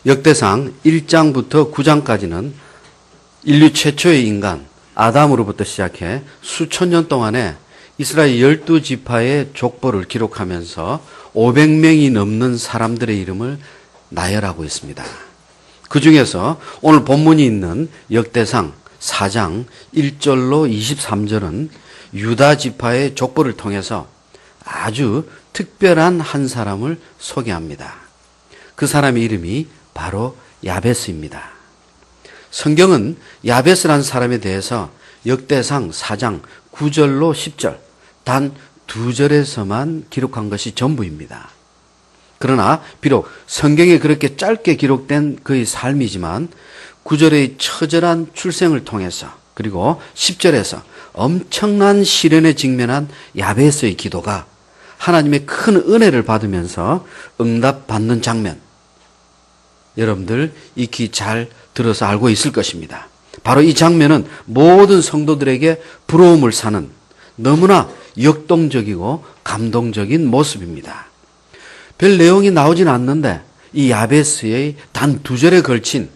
역대상 1장부터 9장까지는 인류 최초의 인간 아담으로부터 시작해 수천 년 동안에 이스라엘 12지파의 족보를 기록하면서 500명이 넘는 사람들의 이름을 나열하고 있습니다. 그 중에서 오늘 본문이 있는 역대상 4장 1절로 23절은 유다 지파의 족보를 통해서 아주 특별한 한 사람을 소개합니다. 그 사람의 이름이 바로 야베스입니다. 성경은 야베스라는 사람에 대해서 역대상 4장 9절로 10절 단 2절에서만 기록한 것이 전부입니다. 그러나 비록 성경에 그렇게 짧게 기록된 그의 삶이지만 9절의 처절한 출생을 통해서 그리고 10절에서 엄청난 시련에 직면한 야베스의 기도가 하나님의 큰 은혜를 받으면서 응답받는 장면, 여러분들 익히 잘 들어서 알고 있을 것입니다. 바로 이 장면은 모든 성도들에게 부러움을 사는 너무나 역동적이고 감동적인 모습입니다. 별 내용이 나오진 않는데 이 야베스의 단 2절에 걸친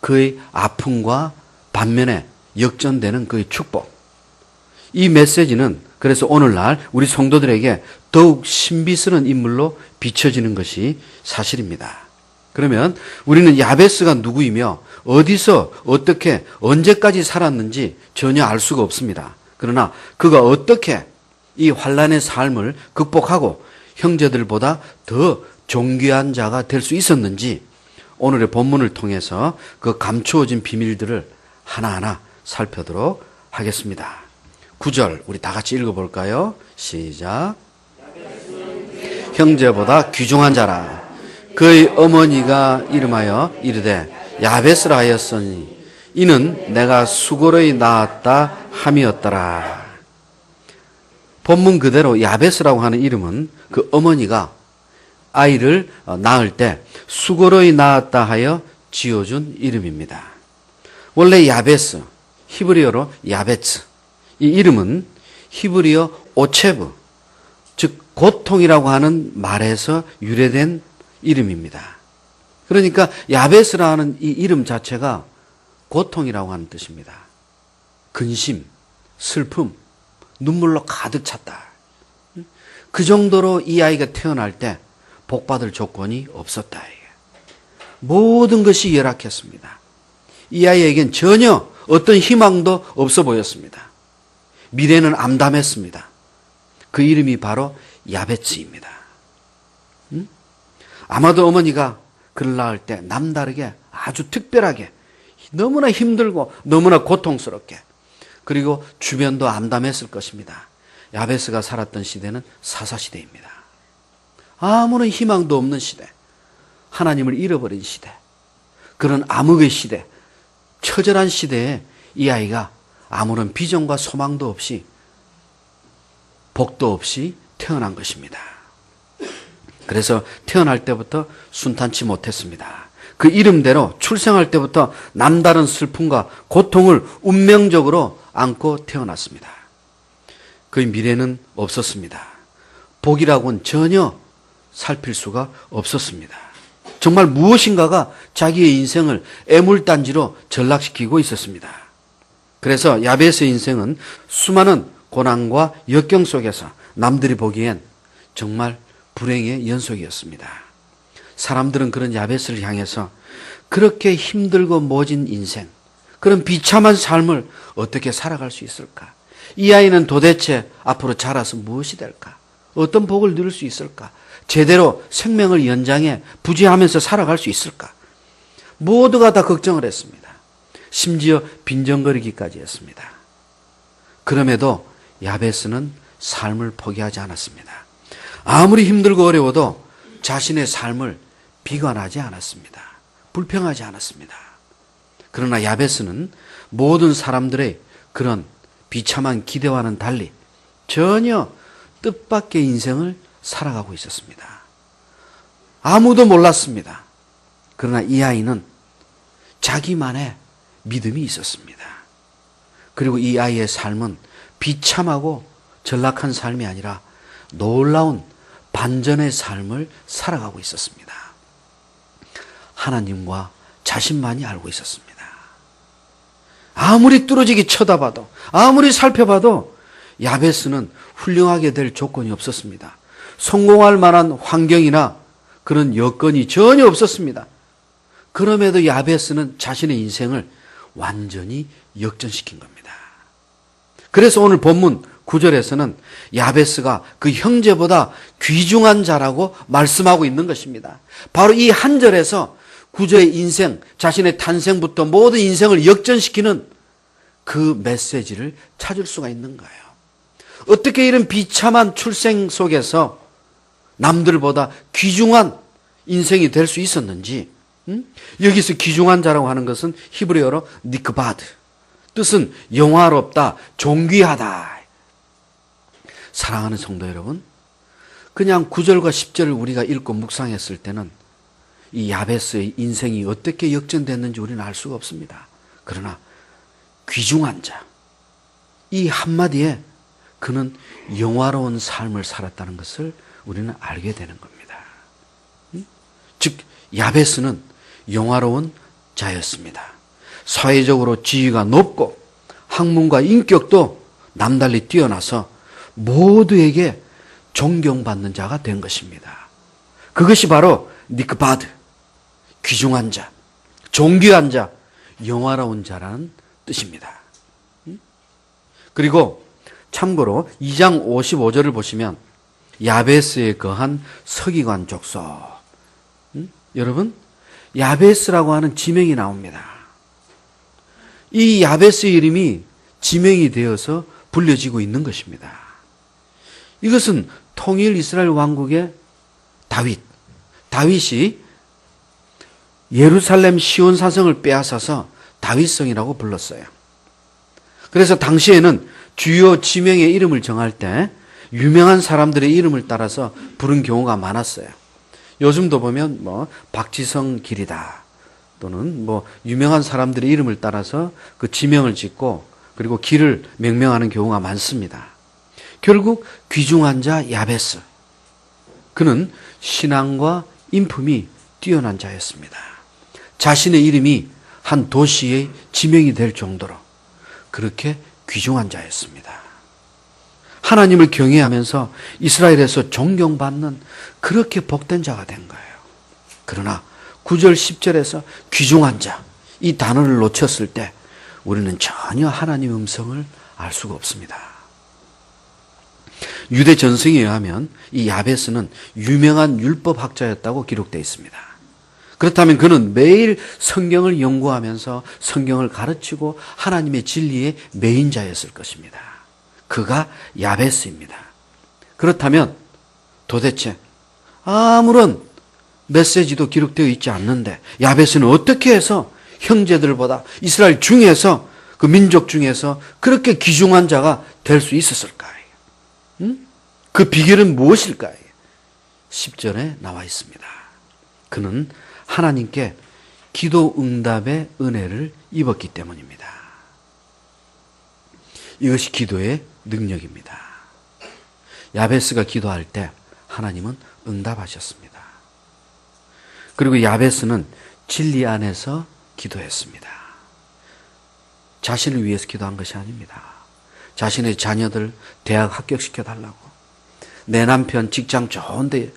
그의 아픔과 반면에 역전되는 그의 축복. 이 메시지는 그래서 오늘날 우리 성도들에게 더욱 신비스러운 인물로 비춰지는 것이 사실입니다. 그러면 우리는 야베스가 누구이며 어디서 어떻게 언제까지 살았는지 전혀 알 수가 없습니다. 그러나 그가 어떻게 이 환난의 삶을 극복하고 형제들보다 더 존귀한 자가 될 수 있었는지 오늘의 본문을 통해서 그 감추어진 비밀들을 하나하나 살펴보도록 하겠습니다. 9절 우리 다 같이 읽어볼까요? 시작. 형제보다 귀중한 자라. 그의 어머니가 이름하여 이르되 야베스라 하였으니 이는 내가 수고로이 낳았다 함이었더라. 본문 그대로 야베스라고 하는 이름은 그 어머니가 아이를 낳을 때 수고로이 낳았다 하여 지어준 이름입니다. 원래 야베스, 히브리어로 야베츠, 이 이름은 히브리어 오체브, 즉 고통이라고 하는 말에서 유래된 이름입니다. 그러니까 야베스라는 이 이름 자체가 고통이라고 하는 뜻입니다. 근심, 슬픔, 눈물로 가득 찼다. 그 정도로 이 아이가 태어날 때 복받을 조건이 없었다. 모든 것이 열악했습니다. 이 아이에겐 전혀 어떤 희망도 없어 보였습니다. 미래는 암담했습니다. 그 이름이 바로 야베츠입니다. 아마도 어머니가 그를 낳을 때 남다르게 아주 특별하게 너무나 힘들고 너무나 고통스럽게 그리고 주변도 암담했을 것입니다. 야베스가 살았던 시대는 사사시대입니다. 아무런 희망도 없는 시대, 하나님을 잃어버린 시대, 그런 암흑의 시대, 처절한 시대에 이 아이가 아무런 비전과 소망도 없이 복도 없이 태어난 것입니다. 그래서 태어날 때부터 순탄치 못했습니다. 그 이름대로 출생할 때부터 남다른 슬픔과 고통을 운명적으로 안고 태어났습니다. 그의 미래는 없었습니다. 복이라고는 전혀 살필 수가 없었습니다. 정말 무엇인가가 자기의 인생을 애물단지로 전락시키고 있었습니다. 그래서 야베스의 인생은 수많은 고난과 역경 속에서 남들이 보기엔 정말 불행의 연속이었습니다. 사람들은 그런 야베스를 향해서 그렇게 힘들고 모진 인생, 그런 비참한 삶을 어떻게 살아갈 수 있을까? 이 아이는 도대체 앞으로 자라서 무엇이 될까? 어떤 복을 누릴 수 있을까? 제대로 생명을 연장해 부지하면서 살아갈 수 있을까? 모두가 다 걱정을 했습니다. 심지어 빈정거리기까지 했습니다. 그럼에도 야베스는 삶을 포기하지 않았습니다. 아무리 힘들고 어려워도 자신의 삶을 비관하지 않았습니다. 불평하지 않았습니다. 그러나 야베스는 모든 사람들의 그런 비참한 기대와는 달리 전혀 뜻밖의 인생을 살아가고 있었습니다. 아무도 몰랐습니다. 그러나 이 아이는 자기만의 믿음이 있었습니다. 그리고 이 아이의 삶은 비참하고 전락한 삶이 아니라 놀라운 반전의 삶을 살아가고 있었습니다. 하나님과 자신만이 알고 있었습니다. 아무리 뚫어지게 쳐다봐도, 아무리 살펴봐도 야베스는 훌륭하게 될 조건이 없었습니다. 성공할 만한 환경이나 그런 여건이 전혀 없었습니다. 그럼에도 야베스는 자신의 인생을 완전히 역전시킨 겁니다. 그래서 오늘 본문 9절에서는 야베스가 그 형제보다 귀중한 자라고 말씀하고 있는 것입니다. 바로 이 한 절에서 구절의 인생, 자신의 탄생부터 모든 인생을 역전시키는 그 메시지를 찾을 수가 있는 거예요. 어떻게 이런 비참한 출생 속에서 남들보다 귀중한 인생이 될 수 있었는지, 여기서 귀중한 자라고 하는 것은 히브리어로 니크바드, 뜻은 영화롭다, 존귀하다. 사랑하는 성도 여러분, 그냥 9절과 10절을 우리가 읽고 묵상했을 때는 이 야베스의 인생이 어떻게 역전됐는지 우리는 알 수가 없습니다. 그러나 귀중한 자, 이 한마디에 그는 영화로운 삶을 살았다는 것을 우리는 알게 되는 겁니다. 즉 야베스는 영화로운 자였습니다. 사회적으로 지위가 높고 학문과 인격도 남달리 뛰어나서 모두에게 존경받는 자가 된 것입니다. 그것이 바로 니크바드, 귀중한 자, 존귀한 자, 영화로운 자라는 뜻입니다. 그리고 참고로 2장 55절을 보시면 야베스에 거한 서기관 족속, 여러분 야베스라고 하는 지명이 나옵니다. 이 야베스의 이름이 지명이 되어서 불려지고 있는 것입니다. 이것은 통일 이스라엘 왕국의 다윗이 예루살렘 시온 사성을 빼앗아서 다윗성이라고 불렀어요. 그래서 당시에는 주요 지명의 이름을 정할 때 유명한 사람들의 이름을 따라서 부른 경우가 많았어요. 요즘도 보면 박지성 길이다, 또는 유명한 사람들의 이름을 따라서 그 지명을 짓고 그리고 길을 명명하는 경우가 많습니다. 결국 귀중한 자 야베스, 그는 신앙과 인품이 뛰어난 자였습니다. 자신의 이름이 한 도시의 지명이 될 정도로 그렇게 귀중한 자였습니다. 하나님을 경외하면서 이스라엘에서 존경받는 그렇게 복된 자가 된 거예요. 그러나 9절 10절에서 귀중한 자, 이 단어를 놓쳤을 때 우리는 전혀 하나님의 음성을 알 수가 없습니다. 유대 전승에 의하면 이 야베스는 유명한 율법학자였다고 기록되어 있습니다. 그렇다면 그는 매일 성경을 연구하면서 성경을 가르치고 하나님의 진리의 메인자였을 것입니다. 그가 야베스입니다. 그렇다면 도대체 아무런 메시지도 기록되어 있지 않는데 야베스는 어떻게 해서 형제들보다 이스라엘 중에서, 그 민족 중에서 그렇게 귀중한 자가 될 수 있었을까요? 그 비결은 무엇일까요? 10절에 나와 있습니다. 그는 하나님께 기도 응답의 은혜를 입었기 때문입니다. 이것이 기도의 능력입니다. 야베스가 기도할 때 하나님은 응답하셨습니다. 그리고 야베스는 진리 안에서 기도했습니다. 자신을 위해서 기도한 것이 아닙니다. 자신의 자녀들 대학 합격시켜달라고, 내 남편 직장 좋은 데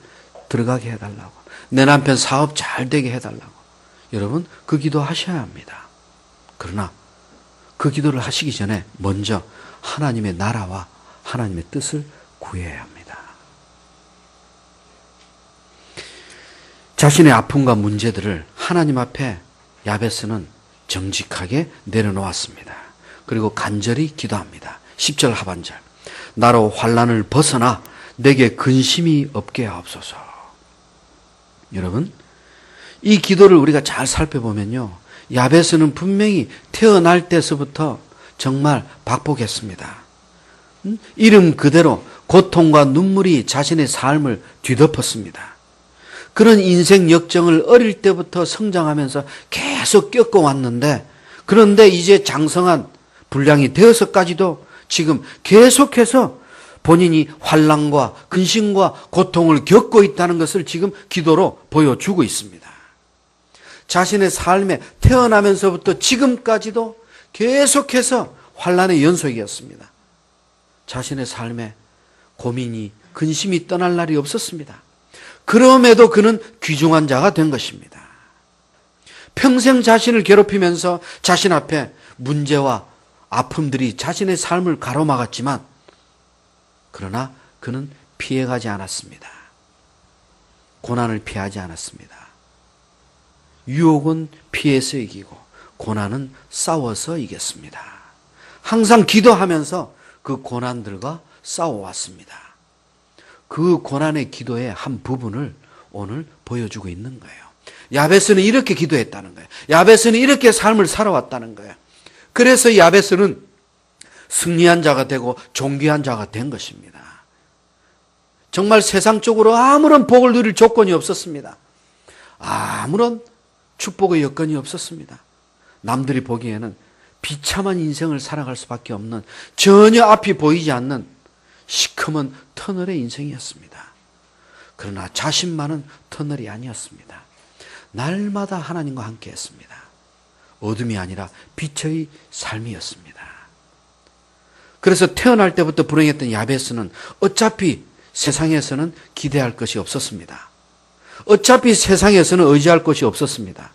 들어가게 해달라고, 내 남편 사업 잘 되게 해달라고. 여러분, 그 기도 하셔야 합니다. 그러나 그 기도를 하시기 전에 먼저 하나님의 나라와 하나님의 뜻을 구해야 합니다. 자신의 아픔과 문제들을 하나님 앞에 야베스는 정직하게 내려놓았습니다. 그리고 간절히 기도합니다. 10절 하반절, 나로 환난을 벗어나 내게 근심이 없게 하옵소서. 여러분, 이 기도를 우리가 잘 살펴보면요, 야베스는 분명히 태어날 때서부터 정말 박복했습니다. 이름 그대로 고통과 눈물이 자신의 삶을 뒤덮었습니다. 그런 인생 역정을 어릴 때부터 성장하면서 계속 겪어왔는데, 그런데 이제 장성한 분량이 되어서까지도 지금 계속해서 본인이 환난과 근심과 고통을 겪고 있다는 것을 지금 기도로 보여주고 있습니다. 자신의 삶에 태어나면서부터 지금까지도 계속해서 환난의 연속이었습니다. 자신의 삶에 고민이, 근심이 떠날 날이 없었습니다. 그럼에도 그는 귀중한 자가 된 것입니다. 평생 자신을 괴롭히면서 자신 앞에 문제와 아픔들이 자신의 삶을 가로막았지만 그러나 그는 피해가지 않았습니다. 고난을 피하지 않았습니다. 유혹은 피해서 이기고 고난은 싸워서 이겼습니다. 항상 기도하면서 그 고난들과 싸워왔습니다. 그 고난의 기도의 한 부분을 오늘 보여주고 있는 거예요. 야베스는 이렇게 기도했다는 거예요. 야베스는 이렇게 삶을 살아왔다는 거예요. 그래서 야베스는 승리한 자가 되고 존귀한 자가 된 것입니다. 정말 세상적으로 아무런 복을 누릴 조건이 없었습니다. 아무런 축복의 여건이 없었습니다. 남들이 보기에는 비참한 인생을 살아갈 수밖에 없는, 전혀 앞이 보이지 않는 시커먼 터널의 인생이었습니다. 그러나 자신만은 터널이 아니었습니다. 날마다 하나님과 함께 했습니다. 어둠이 아니라 빛의 삶이었습니다. 그래서 태어날 때부터 불행했던 야베스는 어차피 세상에서는 기대할 것이 없었습니다. 어차피 세상에서는 의지할 것이 없었습니다.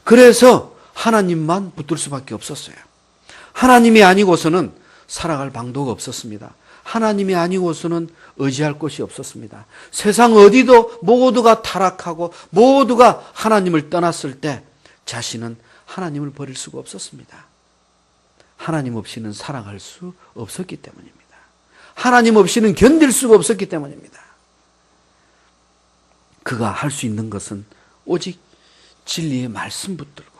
그래서 하나님만 붙들 수밖에 없었어요. 하나님이 아니고서는 살아갈 방도가 없었습니다. 하나님이 아니고서는 의지할 것이 없었습니다. 세상 어디도 모두가 타락하고 모두가 하나님을 떠났을 때 자신은 하나님을 버릴 수가 없었습니다. 하나님 없이는 살아갈 수 없었기 때문입니다. 하나님 없이는 견딜 수가 없었기 때문입니다. 그가 할 수 있는 것은 오직 진리의 말씀 붙들고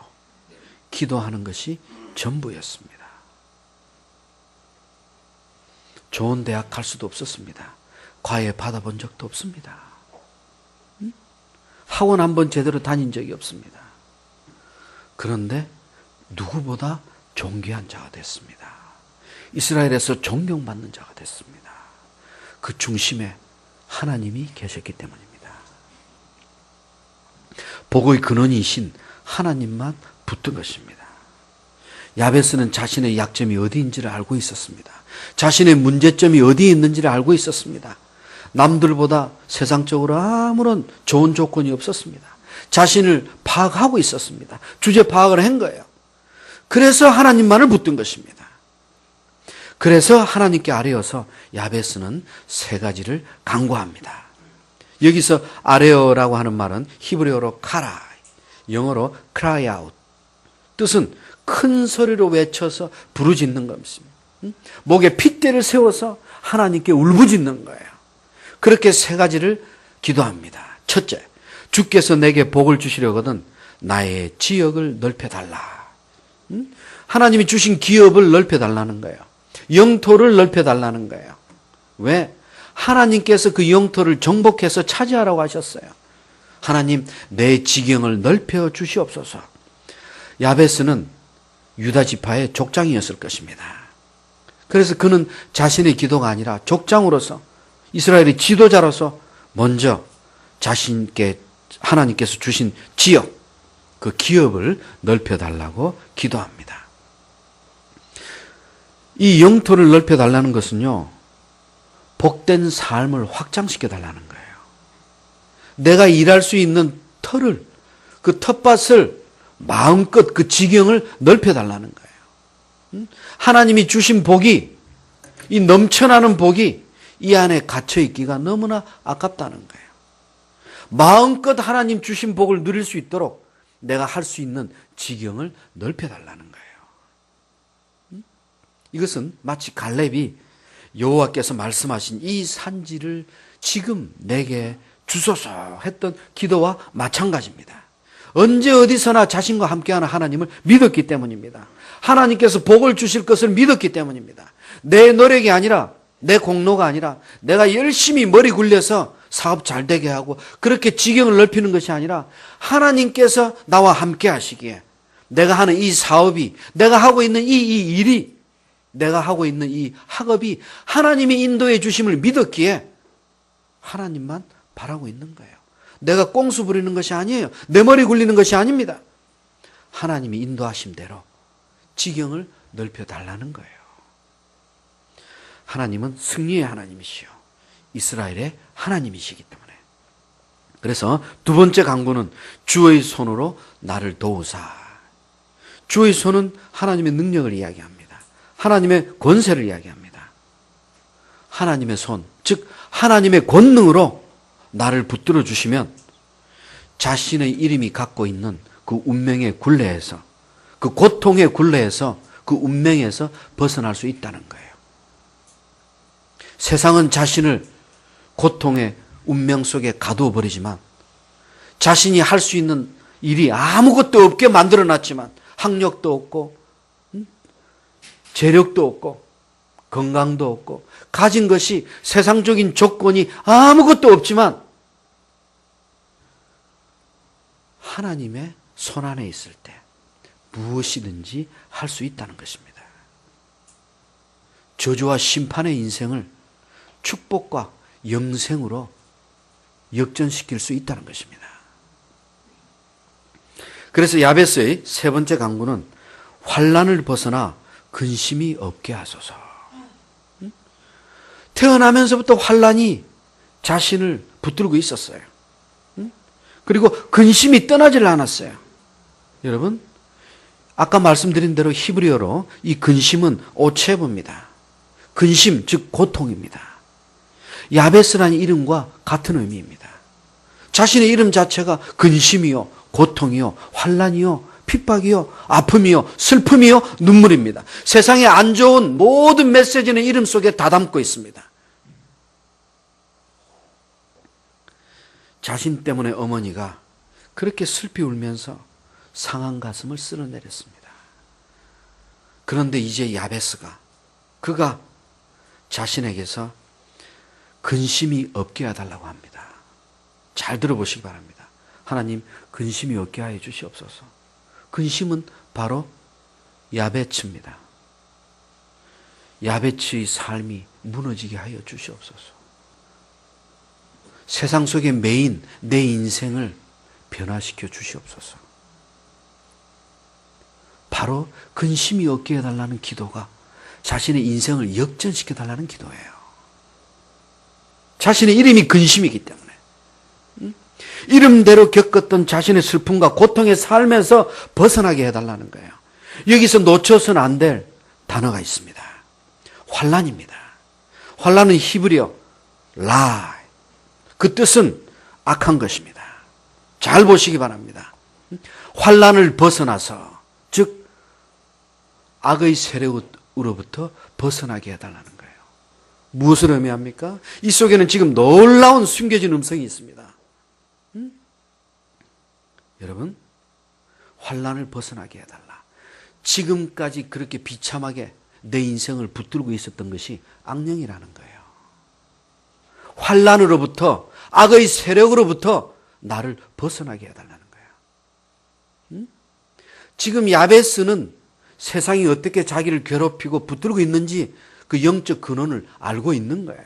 기도하는 것이 전부였습니다. 좋은 대학 갈 수도 없었습니다. 과외 받아본 적도 없습니다. 학원 한번 제대로 다닌 적이 없습니다. 그런데 누구보다 존귀한 자가 됐습니다. 이스라엘에서 존경받는 자가 됐습니다. 그 중심에 하나님이 계셨기 때문입니다. 복의 근원이신 하나님만 붙든 것입니다. 야베스는 자신의 약점이 어디인지를 알고 있었습니다. 자신의 문제점이 어디에 있는지를 알고 있었습니다. 남들보다 세상적으로 아무런 좋은 조건이 없었습니다. 자신을 파악하고 있었습니다. 주제 파악을 한 거예요. 그래서 하나님만을 붙든 것입니다. 그래서 하나님께 아뢰어서 야베스는 세 가지를 간구합니다. 여기서 아뢰어라고 하는 말은 히브리어로 카라, 영어로 cry out. 뜻은 큰 소리로 외쳐서 부르짖는 것입니다. 목에 핏대를 세워서 하나님께 울부짖는 거예요. 그렇게 세 가지를 기도합니다. 첫째, 주께서 내게 복을 주시려거든 나의 지역을 넓혀달라. 하나님이 주신 기업을 넓혀달라는 거예요. 영토를 넓혀달라는 거예요. 왜? 하나님께서 그 영토를 정복해서 차지하라고 하셨어요. 하나님, 내 지경을 넓혀 주시옵소서. 야베스는 유다 지파의 족장이었을 것입니다. 그래서 그는 자신의 기도가 아니라 족장으로서 이스라엘의 지도자로서 먼저 자신께 하나님께서 주신 지역, 그 기업을 넓혀달라고 기도합니다. 이 영토를 넓혀달라는 것은요, 복된 삶을 확장시켜달라는 거예요. 내가 일할 수 있는 터를, 그 텃밭을 마음껏 그 지경을 넓혀달라는 거예요. 하나님이 주신 복이, 이 넘쳐나는 복이 이 안에 갇혀있기가 너무나 아깝다는 거예요. 마음껏 하나님 주신 복을 누릴 수 있도록 내가 할 수 있는 지경을 넓혀달라는 거예요. 이것은 마치 갈렙이 여호와께서 말씀하신 이 산지를 지금 내게 주소서 했던 기도와 마찬가지입니다. 언제 어디서나 자신과 함께하는 하나님을 믿었기 때문입니다. 하나님께서 복을 주실 것을 믿었기 때문입니다. 내 노력이 아니라, 내 공로가 아니라 내가 열심히 머리 굴려서 사업 잘 되게 하고 그렇게 지경을 넓히는 것이 아니라 하나님께서 나와 함께 하시기에 내가 하는 이 사업이, 내가 하고 있는 이 일이, 내가 하고 있는 이 학업이 하나님이 인도해 주심을 믿었기에 하나님만 바라고 있는 거예요. 내가 꽁수 부리는 것이 아니에요. 내 머리 굴리는 것이 아닙니다. 하나님이 인도하신 대로 지경을 넓혀달라는 거예요. 하나님은 승리의 하나님이시요 이스라엘의 하나님이시기 때문에. 그래서 두 번째 강구는 주의 손으로 나를 도우사. 주의 손은 하나님의 능력을 이야기합니다. 하나님의 권세를 이야기합니다. 하나님의 손, 즉 하나님의 권능으로 나를 붙들어 주시면 자신의 이름이 갖고 있는 그 운명의 굴레에서, 그 고통의 굴레에서, 그 운명에서 벗어날 수 있다는 거예요. 세상은 자신을 고통의 운명 속에 가두어 버리지만 자신이 할 수 있는 일이 아무것도 없게 만들어 놨지만 학력도 없고 재력도 없고 건강도 없고 가진 것이 세상적인 조건이 아무것도 없지만 하나님의 손 안에 있을 때 무엇이든지 할 수 있다는 것입니다. 저주와 심판의 인생을 축복과 영생으로 역전시킬 수 있다는 것입니다. 그래서 야베스의 세 번째 강구는 환난을 벗어나 근심이 없게 하소서. 태어나면서부터 환난이 자신을 붙들고 있었어요. 그리고 근심이 떠나질 않았어요. 여러분, 아까 말씀드린 대로 히브리어로 이 근심은 오체브입니다. 근심, 즉 고통입니다. 야베스라는 이름과 같은 의미입니다. 자신의 이름 자체가 근심이요, 고통이요, 환난이요, 핍박이요, 아픔이요, 슬픔이요, 눈물입니다. 세상에 안 좋은 모든 메시지는 이름 속에 다 담고 있습니다. 자신 때문에 어머니가 그렇게 슬피 울면서 상한 가슴을 쓸어내렸습니다. 그런데 이제 야베스가 그가 자신에게서 근심이 없게 해달라고 합니다. 잘 들어보시기 바랍니다. 하나님, 근심이 없게 하여 주시옵소서. 근심은 바로 야베츠입니다. 야베츠의 삶이 무너지게 하여 주시옵소서. 세상 속에 매인 내 인생을 변화시켜 주시옵소서. 바로 근심이 없게 해달라는 기도가 자신의 인생을 역전시켜 달라는 기도예요. 자신의 이름이 근심이기 때문에 이름대로 겪었던 자신의 슬픔과 고통의 삶에서 벗어나게 해달라는 거예요. 여기서 놓쳐서는 안 될 단어가 있습니다. 환난입니다. 환난은 히브리어 라, 그 뜻은 악한 것입니다. 잘 보시기 바랍니다. 환난을 벗어나서, 즉 악의 세력으로부터 벗어나게 해달라는 거예요. 무엇을 의미합니까? 이 속에는 지금 놀라운 숨겨진 음성이 있습니다. 여러분, 환난을 벗어나게 해달라. 지금까지 그렇게 비참하게 내 인생을 붙들고 있었던 것이 악령이라는 거예요. 환난으로부터, 악의 세력으로부터 나를 벗어나게 해달라는 거예요. 지금 야베스는 세상이 어떻게 자기를 괴롭히고 붙들고 있는지 그 영적 근원을 알고 있는 거예요.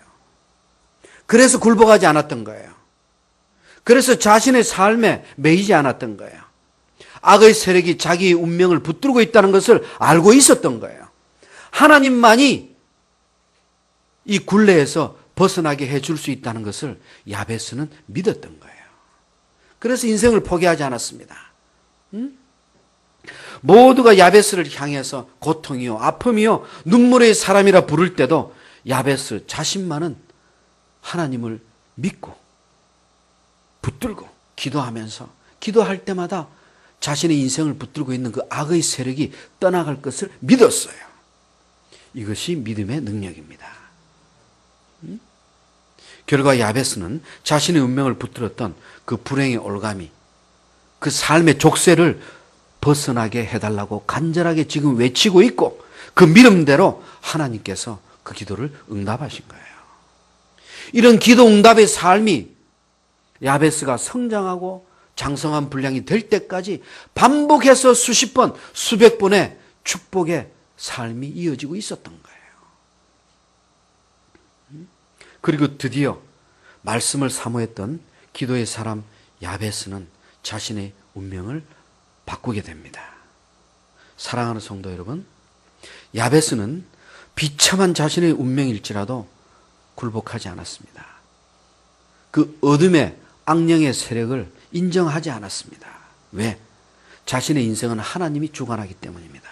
그래서 굴복하지 않았던 거예요. 그래서 자신의 삶에 매이지 않았던 거예요. 악의 세력이 자기의 운명을 붙들고 있다는 것을 알고 있었던 거예요. 하나님만이 이 굴레에서 벗어나게 해줄 수 있다는 것을 야베스는 믿었던 거예요. 그래서 인생을 포기하지 않았습니다. 모두가 야베스를 향해서 고통이요, 아픔이요, 눈물의 사람이라 부를 때도 야베스 자신만은 하나님을 믿고 붙들고 기도하면서 기도할 때마다 자신의 인생을 붙들고 있는 그 악의 세력이 떠나갈 것을 믿었어요. 이것이 믿음의 능력입니다. 결과 야베스는 자신의 운명을 붙들었던 그 불행의 올가미, 그 삶의 족쇄를 벗어나게 해달라고 간절하게 지금 외치고 있고 그 믿음대로 하나님께서 그 기도를 응답하신 거예요. 이런 기도 응답의 삶이 야베스가 성장하고 장성한 분량이 될 때까지 반복해서 수십 번, 수백 번의 축복의 삶이 이어지고 있었던 거예요. 그리고 드디어 말씀을 사모했던 기도의 사람 야베스는 자신의 운명을 바꾸게 됩니다. 사랑하는 성도 여러분, 야베스는 비참한 자신의 운명일지라도 굴복하지 않았습니다. 그 어둠의 악령의 세력을 인정하지 않았습니다. 왜? 자신의 인생은 하나님이 주관하기 때문입니다.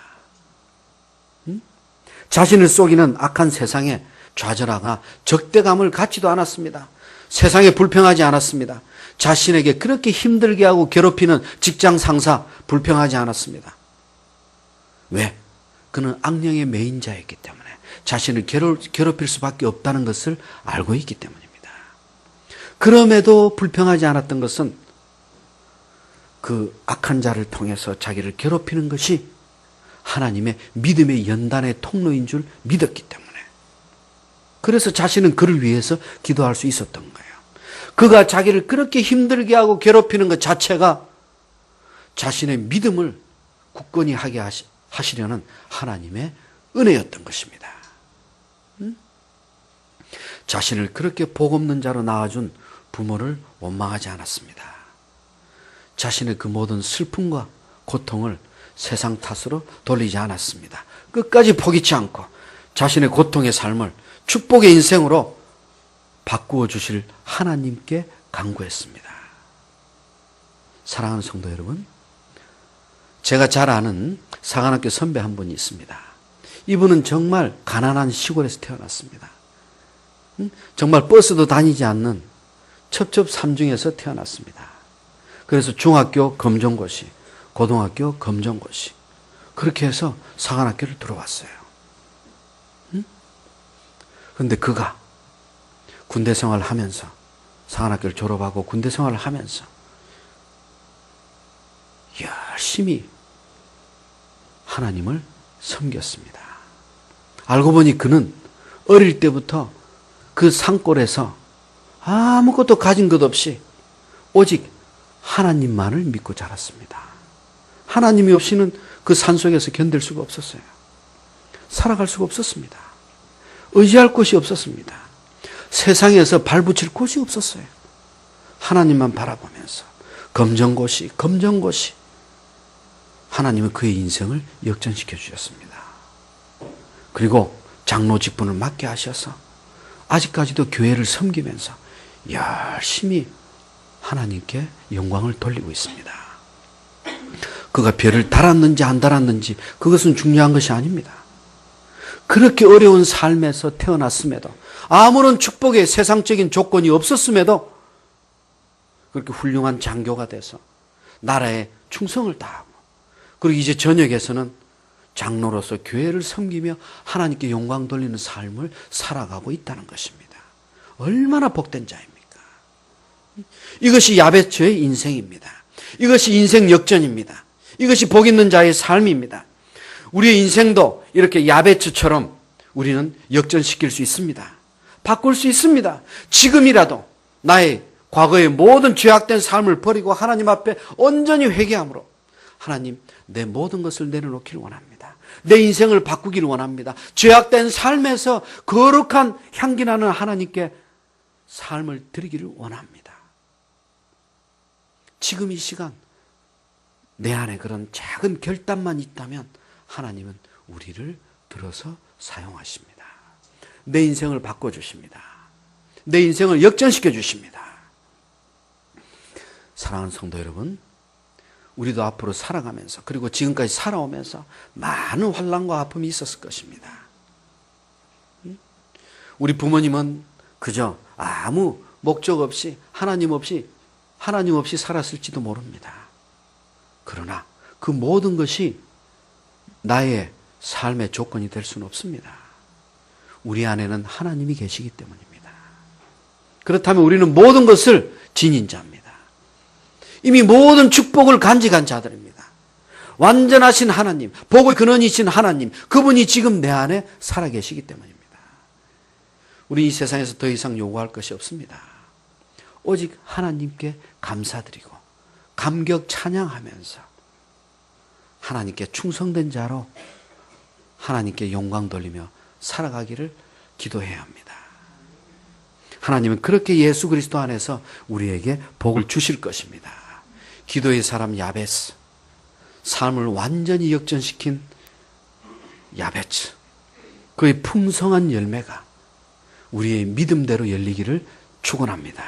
자신을 속이는 악한 세상에 좌절하거나 적대감을 갖지도 않았습니다. 세상에 불평하지 않았습니다. 자신에게 그렇게 힘들게 하고 괴롭히는 직장 상사 불평하지 않았습니다. 왜? 그는 악령의 매인자였기 때문에 자신을 괴롭힐 수밖에 없다는 것을 알고 있기 때문입니다. 그럼에도 불평하지 않았던 것은 그 악한 자를 통해서 자기를 괴롭히는 것이 하나님의 믿음의 연단의 통로인 줄 믿었기 때문에, 그래서 자신은 그를 위해서 기도할 수 있었던 거예요. 그가 자기를 그렇게 힘들게 하고 괴롭히는 것 자체가 자신의 믿음을 굳건히 하게 하시려는 하나님의 은혜였던 것입니다. 자신을 그렇게 복 없는 자로 낳아준 부모를 원망하지 않았습니다. 자신의 그 모든 슬픔과 고통을 세상 탓으로 돌리지 않았습니다. 끝까지 포기치 않고 자신의 고통의 삶을 축복의 인생으로 바꾸어 주실 하나님께 간구했습니다. 사랑하는 성도 여러분, 제가 잘 아는 사관학교 선배 한 분이 있습니다. 이분은 정말 가난한 시골에서 태어났습니다. 정말 버스도 다니지 않는 첩첩산중에서 태어났습니다. 그래서 중학교 검정고시, 고등학교 검정고시, 그렇게 해서 사관학교를 들어왔어요. 그런데 그가 군대 생활을 하면서, 사관학교를 졸업하고 군대 생활을 하면서 열심히 하나님을 섬겼습니다. 알고 보니 그는 어릴 때부터 그 산골에서 아무것도 가진 것 없이 오직 하나님만을 믿고 자랐습니다. 하나님이 없이는 그 산속에서 견딜 수가 없었어요. 살아갈 수가 없었습니다. 의지할 곳이 없었습니다. 세상에서 발붙일 곳이 없었어요. 하나님만 바라보면서 검정고시 하나님은 그의 인생을 역전시켜 주셨습니다. 그리고 장로 직분을 맡게 하셔서 아직까지도 교회를 섬기면서 열심히 하나님께 영광을 돌리고 있습니다. 그가 별을 달았는지 안 달았는지 그것은 중요한 것이 아닙니다. 그렇게 어려운 삶에서 태어났음에도, 아무런 축복의 세상적인 조건이 없었음에도 그렇게 훌륭한 장교가 돼서 나라에 충성을 다하고, 그리고 이제 전역에서는 장로로서 교회를 섬기며 하나님께 영광 돌리는 삶을 살아가고 있다는 것입니다. 얼마나 복된 자입니까? 이것이 야베스의 인생입니다. 이것이 인생 역전입니다. 이것이 복 있는 자의 삶입니다. 우리의 인생도 이렇게 야베스처럼 우리는 역전시킬 수 있습니다. 바꿀 수 있습니다. 지금이라도 나의 과거의 모든 죄악된 삶을 버리고 하나님 앞에 온전히 회개함으로, 하나님, 내 모든 것을 내려놓기를 원합니다. 내 인생을 바꾸기를 원합니다. 죄악된 삶에서 거룩한 향기 나는 하나님께 삶을 드리기를 원합니다. 지금 이 시간 내 안에 그런 작은 결단만 있다면 하나님은 우리를 들어서 사용하십니다. 내 인생을 바꿔주십니다. 내 인생을 역전시켜 주십니다. 사랑하는 성도 여러분, 우리도 앞으로 살아가면서, 그리고 지금까지 살아오면서 많은 환난과 아픔이 있었을 것입니다. 우리 부모님은 그저 아무 목적 없이 하나님 없이 살았을지도 모릅니다. 그러나 그 모든 것이 나의 삶의 조건이 될 수는 없습니다. 우리 안에는 하나님이 계시기 때문입니다. 그렇다면 우리는 모든 것을 지닌 자입니다. 이미 모든 축복을 간직한 자들입니다. 완전하신 하나님, 복의 근원이신 하나님, 그분이 지금 내 안에 살아계시기 때문입니다. 우리 이 세상에서 더 이상 요구할 것이 없습니다. 오직 하나님께 감사드리고 감격 찬양하면서 하나님께 충성된 자로 하나님께 영광 돌리며 살아가기를 기도해야 합니다. 하나님은 그렇게 예수 그리스도 안에서 우리에게 복을 주실 것입니다. 기도의 사람 야베스, 삶을 완전히 역전시킨 야베츠, 그의 풍성한 열매가 우리의 믿음대로 열리기를 축원합니다.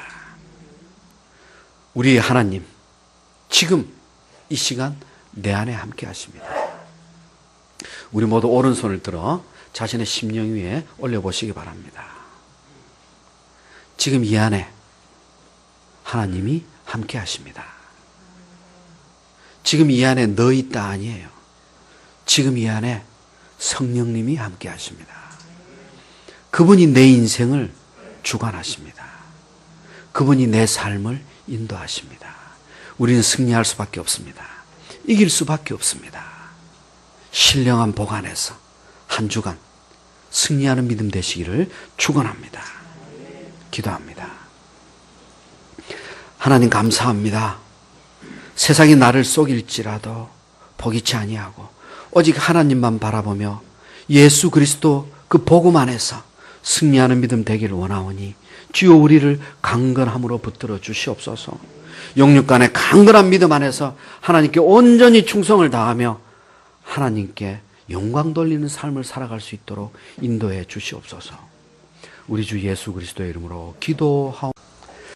우리의 하나님, 지금 이 시간 내 안에 함께 하십니다. 우리 모두 오른손을 들어 자신의 심령 위에 올려보시기 바랍니다. 지금 이 안에 하나님이 함께 하십니다. 지금 이 안에 너 있다 아니에요. 지금 이 안에 성령님이 함께 하십니다. 그분이 내 인생을 주관하십니다. 그분이 내 삶을 인도하십니다. 우리는 승리할 수밖에 없습니다. 이길 수밖에 없습니다. 신령한 복 안에서 한 주간 승리하는 믿음 되시기를 축원합니다. 기도합니다. 하나님 감사합니다. 세상이 나를 속일지라도 포기치 아니하고 오직 하나님만 바라보며 예수 그리스도 그 복음 안에서 승리하는 믿음 되기를 원하오니 주여 우리를 강건함으로 붙들어 주시옵소서. 영육간의 강건한 믿음 안에서 하나님께 온전히 충성을 다하며 하나님께 영광 돌리는 삶을 살아갈 수 있도록 인도해 주시옵소서. 우리 주 예수 그리스도의 이름으로 기도하옵나이다.